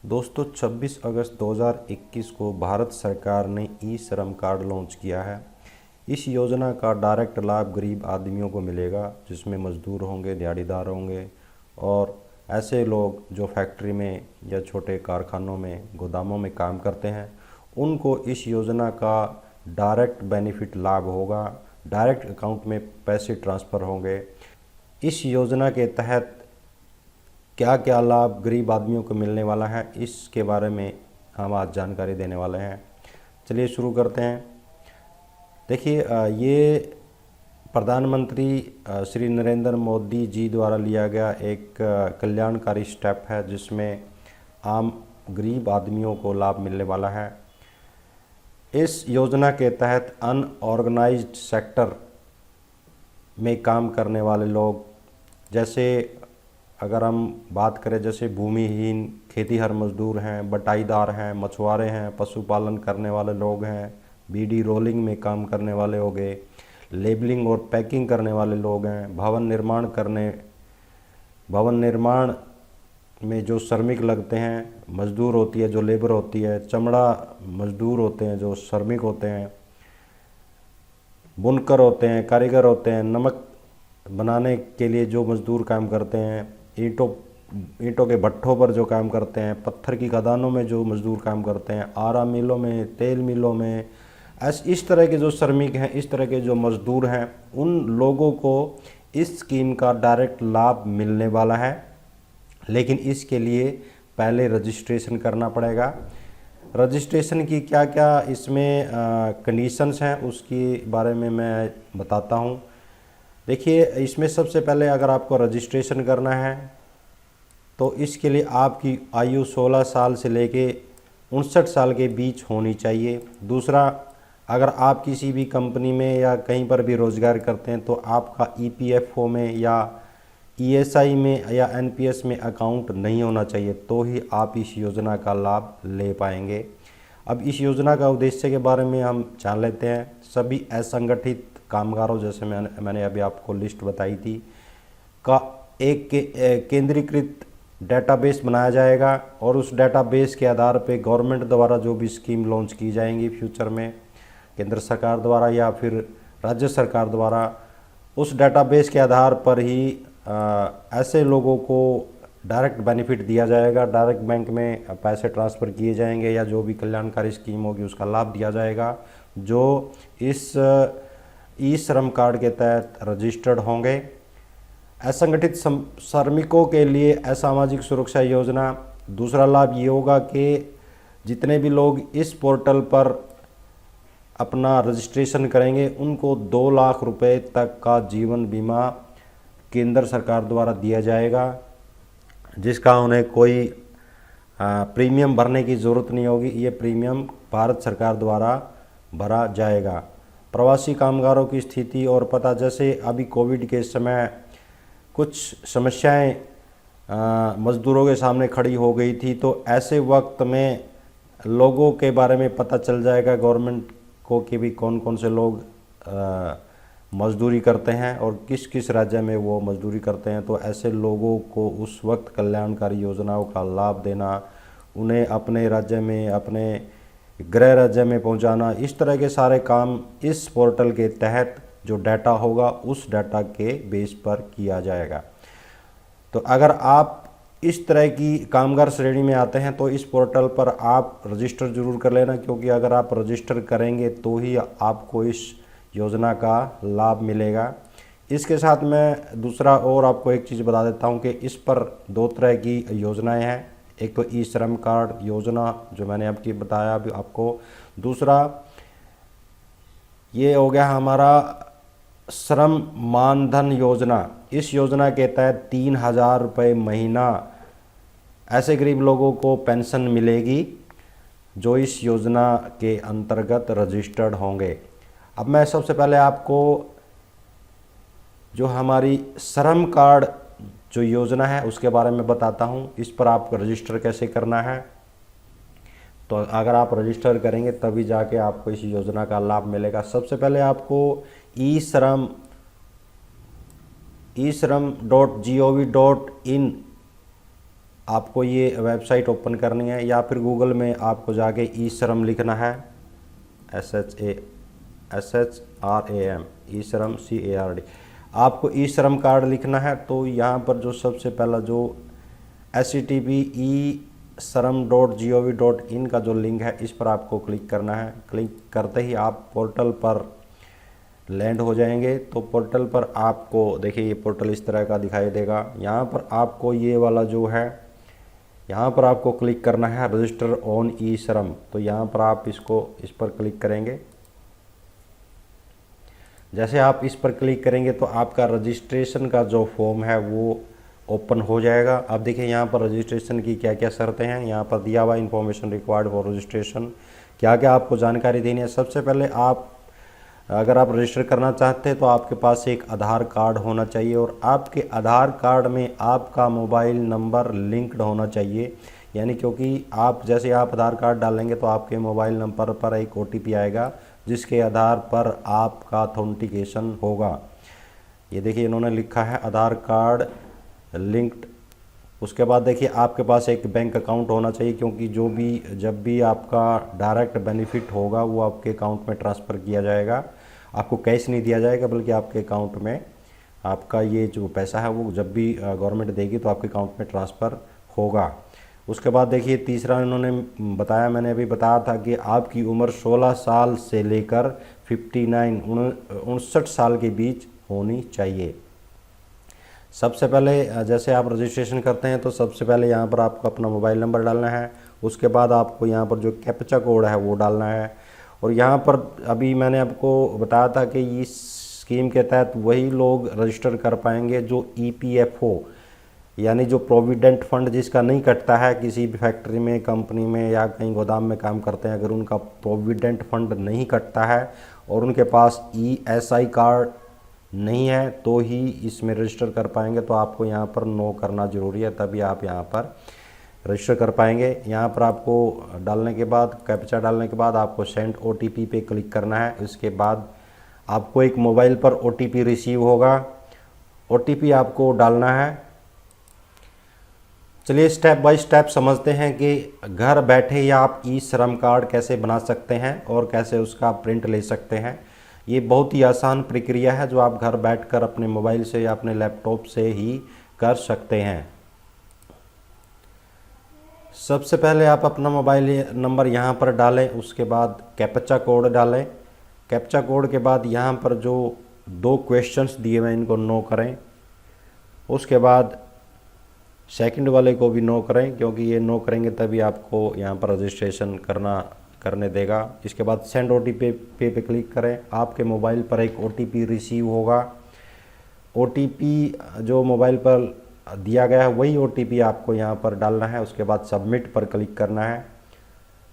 दोस्तों 26 अगस्त 2021 को भारत सरकार ने ई श्रम कार्ड लॉन्च किया है। इस योजना का डायरेक्ट लाभ गरीब आदमियों को मिलेगा, जिसमें मजदूर होंगे, दिहाड़ीदार होंगे और ऐसे लोग जो फैक्ट्री में या छोटे कारखानों में, गोदामों में काम करते हैं, उनको इस योजना का डायरेक्ट बेनिफिट लाभ होगा। डायरेक्ट अकाउंट में पैसे ट्रांसफ़र होंगे। इस योजना के तहत क्या क्या लाभ गरीब आदमियों को मिलने वाला है, इसके बारे में हम आज जानकारी देने वाले हैं। चलिए शुरू करते हैं। देखिए, ये प्रधानमंत्री श्री नरेंद्र मोदी जी द्वारा लिया गया एक कल्याणकारी स्टेप है, जिसमें आम गरीब आदमियों को लाभ मिलने वाला है। इस योजना के तहत अनऑर्गेनाइज्ड सेक्टर में काम करने वाले लोग, जैसे अगर हम बात करें, जैसे भूमिहीन खेतीहर मजदूर हैं, बटाईदार हैं, मछुआरे हैं, पशुपालन करने वाले लोग हैं, बीड़ी रोलिंग में काम करने वाले हो गए, लेबलिंग और पैकिंग करने वाले लोग हैं, भवन निर्माण में जो श्रमिक लगते हैं, मजदूर होती है जो लेबर होती है, चमड़ा मजदूर होते हैं जो श्रमिक होते हैं, बुनकर होते हैं, कारीगर होते हैं, नमक बनाने के लिए जो मजदूर काम करते हैं, ईंटों के भट्ठों पर जो काम करते हैं, पत्थर की खदानों में जो मजदूर काम करते हैं, आरा मिलों में, तेल मिलों में, इस तरह के जो श्रमिक हैं, इस तरह के जो मजदूर हैं, उन लोगों को इस स्कीम का डायरेक्ट लाभ मिलने वाला है। लेकिन इसके लिए पहले रजिस्ट्रेशन करना पड़ेगा। रजिस्ट्रेशन की क्या क्या इसमें कंडीशंस हैं, उसके बारे में मैं बताता हूँ। देखिए, इसमें सबसे पहले अगर आपको रजिस्ट्रेशन करना है तो इसके लिए आपकी आयु 16 साल से लेके 59 साल के बीच होनी चाहिए। दूसरा, अगर आप किसी भी कंपनी में या कहीं पर भी रोज़गार करते हैं तो आपका ईपीएफओ में या ईएसआई में या एनपीएस में अकाउंट नहीं होना चाहिए, तो ही आप इस योजना का लाभ ले पाएंगे। अब इस योजना का उद्देश्य के बारे में हम जान लेते हैं। सभी असंगठित कामगारों, जैसे मैंने अभी आपको लिस्ट बताई थी, का एक केंद्रीकृत डेटाबेस बनाया जाएगा और उस डेटाबेस के आधार पे गवर्नमेंट द्वारा जो भी स्कीम लॉन्च की जाएंगी फ्यूचर में, केंद्र सरकार द्वारा या फिर राज्य सरकार द्वारा, उस डेटाबेस के आधार पर ही ऐसे लोगों को डायरेक्ट बेनिफिट दिया जाएगा। डायरेक्ट बैंक में पैसे ट्रांसफ़र किए जाएंगे या जो भी कल्याणकारी स्कीम होगी उसका लाभ दिया जाएगा, जो इस ई श्रम कार्ड के तहत रजिस्टर्ड होंगे। असंगठित श्रमिकों के लिए असामाजिक सुरक्षा योजना, दूसरा लाभ ये होगा कि जितने भी लोग इस पोर्टल पर अपना रजिस्ट्रेशन करेंगे उनको 2 लाख रुपए तक का जीवन बीमा केंद्र सरकार द्वारा दिया जाएगा, जिसका उन्हें कोई प्रीमियम भरने की ज़रूरत नहीं होगी। ये प्रीमियम भारत सरकार द्वारा भरा जाएगा। प्रवासी कामगारों की स्थिति और पता, जैसे अभी कोविड के समय कुछ समस्याएं मज़दूरों के सामने खड़ी हो गई थी, तो ऐसे वक्त में लोगों के बारे में पता चल जाएगा गवर्नमेंट को कि भी कौन कौन से लोग मजदूरी करते हैं और किस किस राज्य में वो मजदूरी करते हैं। तो ऐसे लोगों को उस वक्त कल्याणकारी योजनाओं का लाभ देना, उन्हें अपने राज्य में, अपने गृह राज्य में पहुंचाना, इस तरह के सारे काम इस पोर्टल के तहत जो डाटा होगा उस डाटा के बेस पर किया जाएगा। तो अगर आप इस तरह की कामगार श्रेणी में आते हैं तो इस पोर्टल पर आप रजिस्टर ज़रूर कर लेना, क्योंकि अगर आप रजिस्टर करेंगे तो ही आपको इस योजना का लाभ मिलेगा। इसके साथ मैं दूसरा और आपको एक चीज़ बता देता हूं कि इस पर 2 तरह की योजनाएं हैं। एक तो ई श्रम कार्ड योजना जो मैंने आपकी बताया अभी आपको, दूसरा ये हो गया हमारा श्रम मानधन योजना। इस योजना के तहत 3,000 रुपये महीना ऐसे गरीब लोगों को पेंशन मिलेगी जो इस योजना के अंतर्गत रजिस्टर्ड होंगे। अब मैं सबसे पहले आपको जो हमारी श्रम कार्ड जो योजना है उसके बारे में बताता हूँ। इस पर आपको रजिस्टर कैसे करना है। तो अगर आप रजिस्टर करेंगे तभी जाके आपको इस योजना का लाभ मिलेगा। सबसे पहले आपको e-shram.gov.in आपको ये वेबसाइट ओपन करनी है, या फिर गूगल में आपको जाके ई श्रम लिखना है, SHRAM, ई श्रम CARD। आपको ई श्रम कार्ड लिखना है। तो यहाँ पर जो सबसे पहला जो http://eShram.gov.in का जो लिंक है, इस पर आपको क्लिक करना है। क्लिक करते ही आप पोर्टल पर लैंड हो जाएंगे। तो पोर्टल पर आपको देखिए ये पोर्टल इस तरह का दिखाई देगा। यहाँ पर आपको ये वाला जो है, यहाँ पर आपको क्लिक करना है रजिस्टर ऑन ई श्रम। तो यहाँ पर आप इस पर क्लिक करेंगे। जैसे आप इस पर क्लिक करेंगे तो आपका रजिस्ट्रेशन का जो फॉर्म है वो ओपन हो जाएगा। अब देखिए यहाँ पर रजिस्ट्रेशन की क्या क्या शर्तें हैं। यहाँ पर दिया हुआ इन्फॉर्मेशन रिक्वायर्ड फॉर रजिस्ट्रेशन, क्या क्या आपको जानकारी देनी है। सबसे पहले आप अगर आप रजिस्टर करना चाहते हैं तो आपके पास एक आधार कार्ड होना चाहिए, और आपके आधार कार्ड में आपका मोबाइल नंबर लिंक्ड होना चाहिए। यानी क्योंकि आप जैसे आप आधार कार्ड डालेंगे तो आपके मोबाइल नंबर पर एक OTP आएगा, जिसके आधार पर आपका ऑथेंटिकेशन होगा। ये देखिए इन्होंने लिखा है आधार कार्ड लिंक्ड। उसके बाद देखिए आपके पास एक बैंक अकाउंट होना चाहिए, क्योंकि जब भी आपका डायरेक्ट बेनिफिट होगा वो आपके अकाउंट में ट्रांसफ़र किया जाएगा। आपको कैश नहीं दिया जाएगा, बल्कि आपके अकाउंट में आपका ये जो पैसा है वो जब भी गवर्नमेंट देगी तो आपके अकाउंट में ट्रांसफ़र होगा। उसके बाद देखिए तीसरा इन्होंने बताया, मैंने अभी बताया था कि आपकी उम्र 16 साल से लेकर 59 साल के बीच होनी चाहिए। सबसे पहले जैसे आप रजिस्ट्रेशन करते हैं तो सबसे पहले यहाँ पर आपको अपना मोबाइल नंबर डालना है। उसके बाद आपको यहाँ पर जो कैप्चा कोड है वो डालना है। और यहाँ पर अभी मैंने आपको बताया था कि इस स्कीम के तहत वही लोग रजिस्टर कर पाएंगे जो EPFO यानी जो प्रोविडेंट फंड जिसका नहीं कटता है, किसी भी फैक्ट्री में, कंपनी में या कहीं गोदाम में काम करते हैं, अगर उनका प्रोविडेंट फंड नहीं कटता है और उनके पास ESI कार्ड नहीं है तो ही इसमें रजिस्टर कर पाएंगे। तो आपको यहाँ पर नो करना ज़रूरी है, तभी आप यहाँ पर रजिस्टर कर पाएंगे। यहाँ पर आपको डालने के बाद, कैप्चा डालने के बाद आपको सेंड OTP पे क्लिक करना है। उसके बाद आपको एक मोबाइल पर OTP रिसीव होगा। OTP आपको डालना है। चलिए स्टेप बाय स्टेप समझते हैं कि घर बैठे ही आप ई श्रम कार्ड कैसे बना सकते हैं और कैसे उसका प्रिंट ले सकते हैं। ये बहुत ही आसान प्रक्रिया है जो आप घर बैठकर अपने मोबाइल से या अपने लैपटॉप से ही कर सकते हैं। सबसे पहले आप अपना मोबाइल नंबर यहाँ पर डालें, उसके बाद कैप्चा कोड डालें। कैप्चा कोड के बाद यहाँ पर जो 2 क्वेश्चंस दिए हुए हैं इनको नो करें। उसके बाद सेकंड वाले को भी नो करें, क्योंकि ये नो करेंगे तभी आपको यहाँ पर रजिस्ट्रेशन करने देगा। इसके बाद सेंड OTP पे क्लिक करें। आपके मोबाइल पर एक OTP रिसीव होगा। OTP जो मोबाइल पर दिया गया है वही OTP आपको यहाँ पर डालना है। उसके बाद सबमिट पर क्लिक करना है।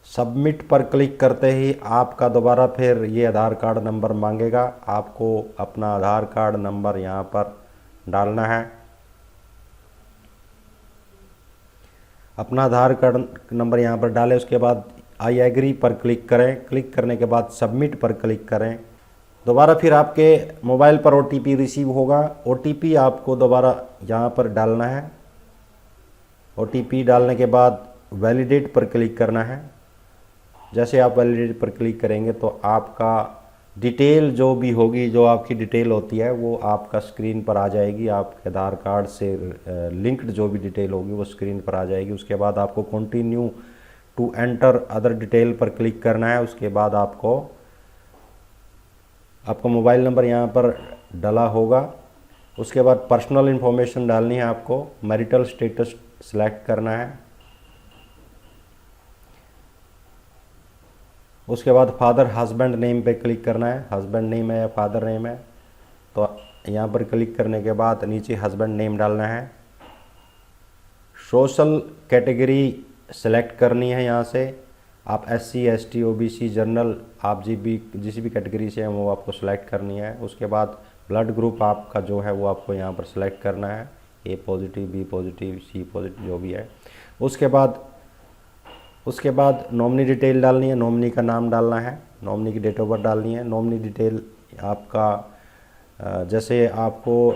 सबमिट पर क्लिक करते ही आपका दोबारा फिर ये आधार कार्ड नंबर मांगेगा। आपको अपना आधार कार्ड नंबर यहाँ पर डालना है। अपना आधार कार्ड नंबर यहाँ पर डालें। उसके बाद आई एग्री पर क्लिक करें। क्लिक करने के बाद सबमिट पर क्लिक करें। दोबारा फिर आपके मोबाइल पर OTP रिसीव होगा। OTP आपको दोबारा यहाँ पर डालना है। OTP डालने के बाद वैलिडेट पर क्लिक करना है। जैसे आप वैलिडेट पर क्लिक करेंगे तो आपका डिटेल जो भी होगी, जो आपकी डिटेल होती है वो आपका स्क्रीन पर आ जाएगी। आपके आधार कार्ड से लिंक्ड जो भी डिटेल होगी वो स्क्रीन पर आ जाएगी। उसके बाद आपको continue to enter other detail पर क्लिक करना है। उसके बाद आपका मोबाइल नंबर यहाँ पर डाला होगा। उसके बाद पर्सनल इन्फॉर्मेशन डालनी है आपको। मैरिटल स्टेटस सिलेक्ट करना है। उसके बाद फादर हस्बैंड नेम पे क्लिक करना है। हस्बैंड नेम है या फादर नेम है, तो यहाँ पर क्लिक करने के बाद नीचे हस्बैंड नेम डालना है। सोशल कैटेगरी सेलेक्ट करनी है। यहाँ से आप SC ST OBC जनरल, आप जिस भी कैटेगरी से हैं वो आपको सेलेक्ट करनी है। उसके बाद ब्लड ग्रुप आपका जो है वो आपको यहाँ पर सेलेक्ट करना है, A positive, B positive, C positive जो भी है। उसके बाद नॉमिनी डिटेल डालनी है। नॉमिनी का नाम डालना है। नॉमिनी की डेट ऑफ बर्थ डालनी है। नॉमिनी डिटेल आपका जैसे आपको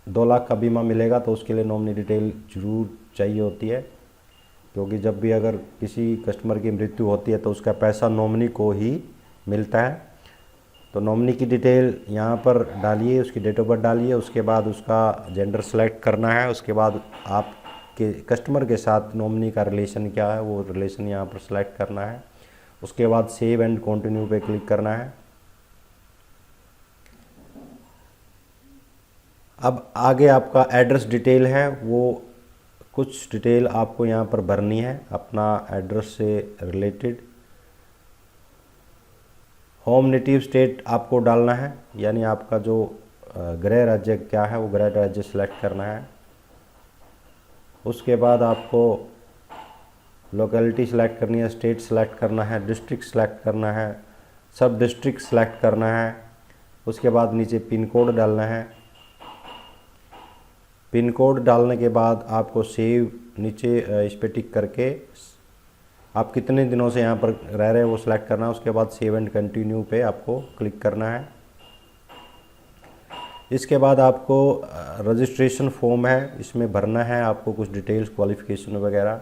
2 लाख का बीमा मिलेगा तो उसके लिए नॉमिनी डिटेल जरूर चाहिए होती है, क्योंकि जब भी अगर किसी कस्टमर की मृत्यु होती है तो उसका पैसा नॉमिनी को ही मिलता है। तो नॉमिनी की डिटेल यहाँ पर डालिए, उसकी डेट ऑफ बर्थ डालिए, उसके बाद उसका जेंडर सेलेक्ट करना है, उसके बाद आपके कस्टमर के साथ नॉमिनी का रिलेशन क्या है वो रिलेशन यहाँ पर सेलेक्ट करना है। उसके बाद सेव एंड कंटिन्यू पे क्लिक करना है। अब आगे आपका एड्रेस डिटेल है, वो कुछ डिटेल आपको यहाँ पर भरनी है अपना एड्रेस से रिलेटेड। होम नेटिव स्टेट आपको डालना है, यानी आपका जो गृह राज्य क्या है वो गृह राज्य सेलेक्ट करना है। उसके बाद आपको लोकेलिटी सेलेक्ट करनी है, स्टेट सेलेक्ट करना है, डिस्ट्रिक्ट सेलेक्ट करना है, सब डिस्ट्रिक्ट सेलेक्ट करना है। उसके बाद नीचे पिन कोड डालना है। पिन कोड डालने के बाद आपको सेव नीचे इस पर टिक करके आप कितने दिनों से यहाँ पर रह रहे हैं वो सिलेक्ट करना है। उसके बाद सेव एंड कंटिन्यू पे आपको क्लिक करना है। इसके बाद आपको रजिस्ट्रेशन फॉर्म है, इसमें भरना है आपको कुछ डिटेल्स, क्वालिफ़िकेशन वगैरह।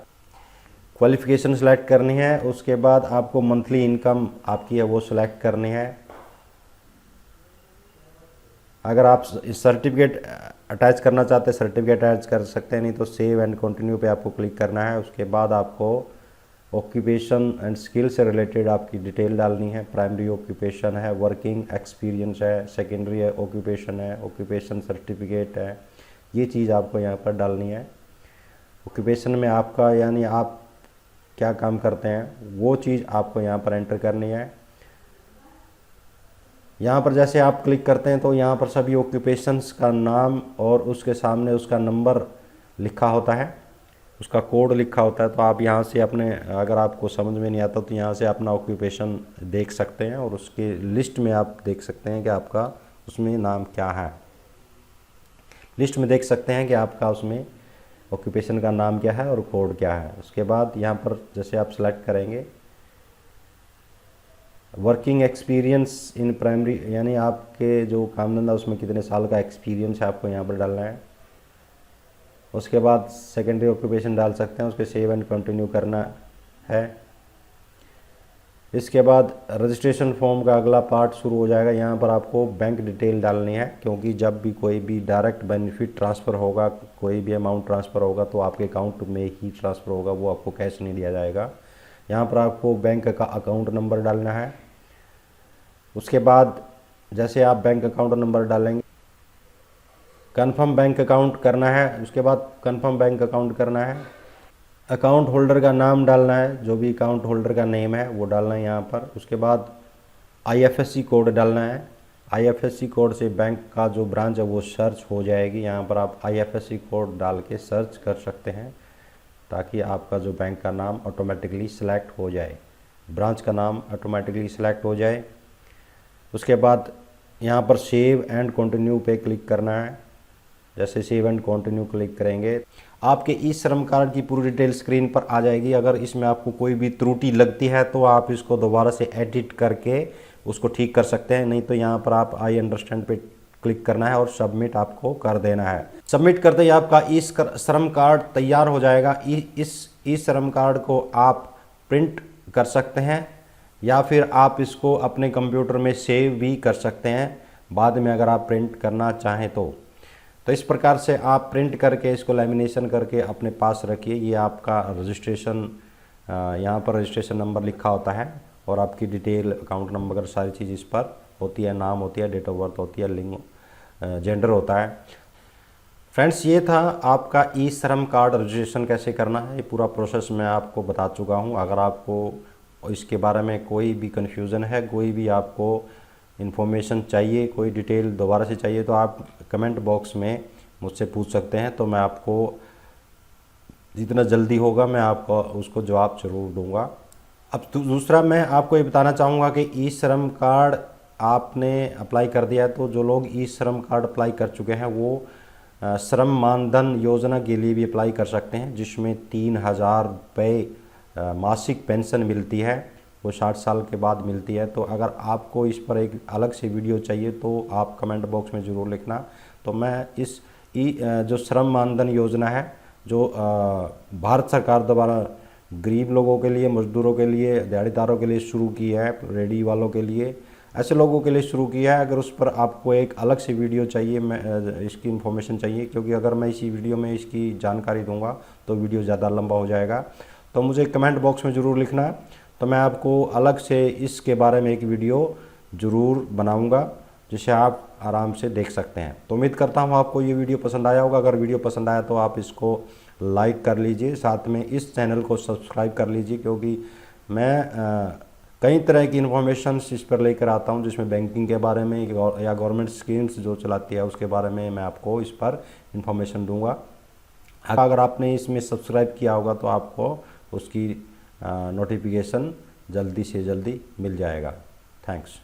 क्वालिफ़िकेशन सेलेक्ट करनी है। उसके बाद आपको मंथली इनकम आपकी है वो सिलेक्ट करनी है। अगर आप सर्टिफिकेट अटैच करना चाहते हैं सर्टिफिकेट अटैच कर सकते हैं, नहीं तो सेव एंड कंटिन्यू पे आपको क्लिक करना है। उसके बाद आपको ऑक्यूपेशन एंड स्किल से रिलेटेड आपकी डिटेल डालनी है। प्राइमरी ऑक्यूपेशन है, वर्किंग एक्सपीरियंस है, सेकेंडरी ऑक्यूपेशन है, ऑक्यूपेशन सर्टिफिकेट है, ये चीज़ आपको यहाँ पर डालनी है। ऑक्यूपेशन में आपका यानी आप क्या काम करते हैं वो चीज़ आपको यहाँ पर एंटर करनी है। यहाँ पर जैसे आप क्लिक करते हैं तो यहाँ पर सभी ऑक्यूपेशंस का नाम और उसके सामने उसका नंबर लिखा होता है, उसका कोड लिखा होता है। तो आप यहाँ से अपने, अगर आपको समझ में नहीं आता तो यहाँ से अपना ऑक्यूपेशन देख सकते हैं और उसके लिस्ट में आप देख सकते हैं कि आपका उसमें नाम क्या है। लिस्ट में देख सकते हैं कि आपका उसमें ऑक्यूपेशन का नाम क्या है और कोड क्या है। उसके बाद यहाँ पर जैसे आप सेलेक्ट करेंगे वर्किंग एक्सपीरियंस इन प्राइमरी, यानी आपके जो काम धंधा उसमें कितने साल का एक्सपीरियंस है आपको यहाँ पर डालना है। उसके बाद सेकेंडरी ऑक्यूपेशन डाल सकते हैं, उसके सेव एंड कंटिन्यू करना है। इसके बाद रजिस्ट्रेशन फॉर्म का अगला पार्ट शुरू हो जाएगा। यहाँ पर आपको बैंक डिटेल डालनी है, क्योंकि जब भी कोई भी डायरेक्ट बेनिफिट ट्रांसफ़र होगा, कोई भी अमाउंट ट्रांसफ़र होगा तो आपके अकाउंट में ही ट्रांसफ़र होगा, वो आपको कैश नहीं दिया जाएगा। यहाँ पर आपको बैंक का अकाउंट नंबर डालना है। उसके बाद जैसे आप बैंक अकाउंट नंबर डालेंगे कंफर्म बैंक अकाउंट करना है। उसके बाद कंफर्म बैंक अकाउंट करना है। अकाउंट होल्डर का नाम डालना है, जो भी अकाउंट होल्डर का नेम है वो डालना है यहाँ पर। उसके बाद आईएफएससी कोड डालना है। आईएफएससी कोड से बैंक का जो ब्रांच है वो सर्च हो जाएगी। यहाँ पर आप आईएफएससी कोड डाल के सर्च कर सकते हैं, ताकि आपका जो बैंक का नाम ऑटोमेटिकली सिलेक्ट हो जाए, ब्रांच का नाम ऑटोमेटिकली सिलेक्ट हो जाए। उसके बाद यहाँ पर सेव एंड कंटिन्यू पे क्लिक करना है। जैसे सेव एंड कंटिन्यू क्लिक करेंगे आपके ई श्रम कार्ड की पूरी डिटेल स्क्रीन पर आ जाएगी। अगर इसमें आपको कोई भी त्रुटि लगती है तो आप इसको दोबारा से एडिट करके उसको ठीक कर सकते हैं, नहीं तो यहाँ पर आप आई अंडरस्टैंड पे क्लिक करना है और सबमिट आपको कर देना है। सबमिट करते ही आपका ई श्रम कार्ड तैयार हो जाएगा। इस ई श्रम कार्ड को आप प्रिंट कर सकते हैं या फिर आप इसको अपने कंप्यूटर में सेव भी कर सकते हैं बाद में, अगर आप प्रिंट करना चाहें तो इस प्रकार से आप प्रिंट करके इसको लैमिनेशन करके अपने पास रखिए। ये आपका रजिस्ट्रेशन, यहाँ पर रजिस्ट्रेशन नंबर लिखा होता है और आपकी डिटेल, अकाउंट नंबर, सारी चीज़ इस पर होती है, नाम होती है, डेट ऑफ बर्थ होती है, लिंग, जेंडर होता है। फ्रेंड्स, ये था आपका ई श्रम कार्ड रजिस्ट्रेशन कैसे करना है। ये पूरा प्रोसेस मैं आपको बता चुका हूँ। अगर आपको इसके बारे में कोई भी कन्फ्यूज़न है, कोई भी आपको इन्फॉर्मेशन चाहिए, कोई डिटेल दोबारा से चाहिए, तो आप कमेंट बॉक्स में मुझसे पूछ सकते हैं। तो मैं आपको जितना जल्दी होगा मैं आपको उसको जवाब जरूर दूंगा। अब दूसरा मैं आपको ये बताना चाहूँगा कि ई श्रम कार्ड आपने अप्लाई कर दिया है, तो जो लोग ई श्रम कार्ड अप्लाई कर चुके हैं वो श्रम मानधन योजना के लिए भी अप्लाई कर सकते हैं, जिसमें 3000 रुपये मासिक पेंशन मिलती है, वो 60 साल के बाद मिलती है। तो अगर आपको इस पर एक अलग से वीडियो चाहिए तो आप कमेंट बॉक्स में ज़रूर लिखना। तो मैं इस जो श्रम मानधन योजना है, जो भारत सरकार द्वारा गरीब लोगों के लिए, मजदूरों के लिए, दिहाड़ीदारों के लिए शुरू की है, रेडी वालों के लिए, ऐसे लोगों के लिए शुरू किया है। अगर उस पर आपको एक अलग से वीडियो चाहिए, मैं इसकी इन्फॉर्मेशन चाहिए, क्योंकि अगर मैं इसी वीडियो में इसकी जानकारी दूंगा तो वीडियो ज़्यादा लंबा हो जाएगा, तो मुझे कमेंट बॉक्स में ज़रूर लिखना है, तो मैं आपको अलग से इसके बारे में एक वीडियो ज़रूर बनाऊँगा जिसे आप आराम से देख सकते हैं। तो उम्मीद करता हूँ आपको ये वीडियो पसंद आया होगा। अगर वीडियो पसंद आया तो आप इसको लाइक कर लीजिए, साथ में इस चैनल को सब्सक्राइब कर लीजिए, क्योंकि मैं कई तरह की इन्फॉर्मेशन इस पर लेकर आता हूँ, जिसमें बैंकिंग के बारे में या गवर्नमेंट स्कीम्स जो चलाती है उसके बारे में मैं आपको इस पर इन्फॉर्मेशन दूंगा। अगर आपने इसमें सब्सक्राइब किया होगा तो आपको उसकी नोटिफिकेशन जल्दी से जल्दी मिल जाएगा। थैंक्स।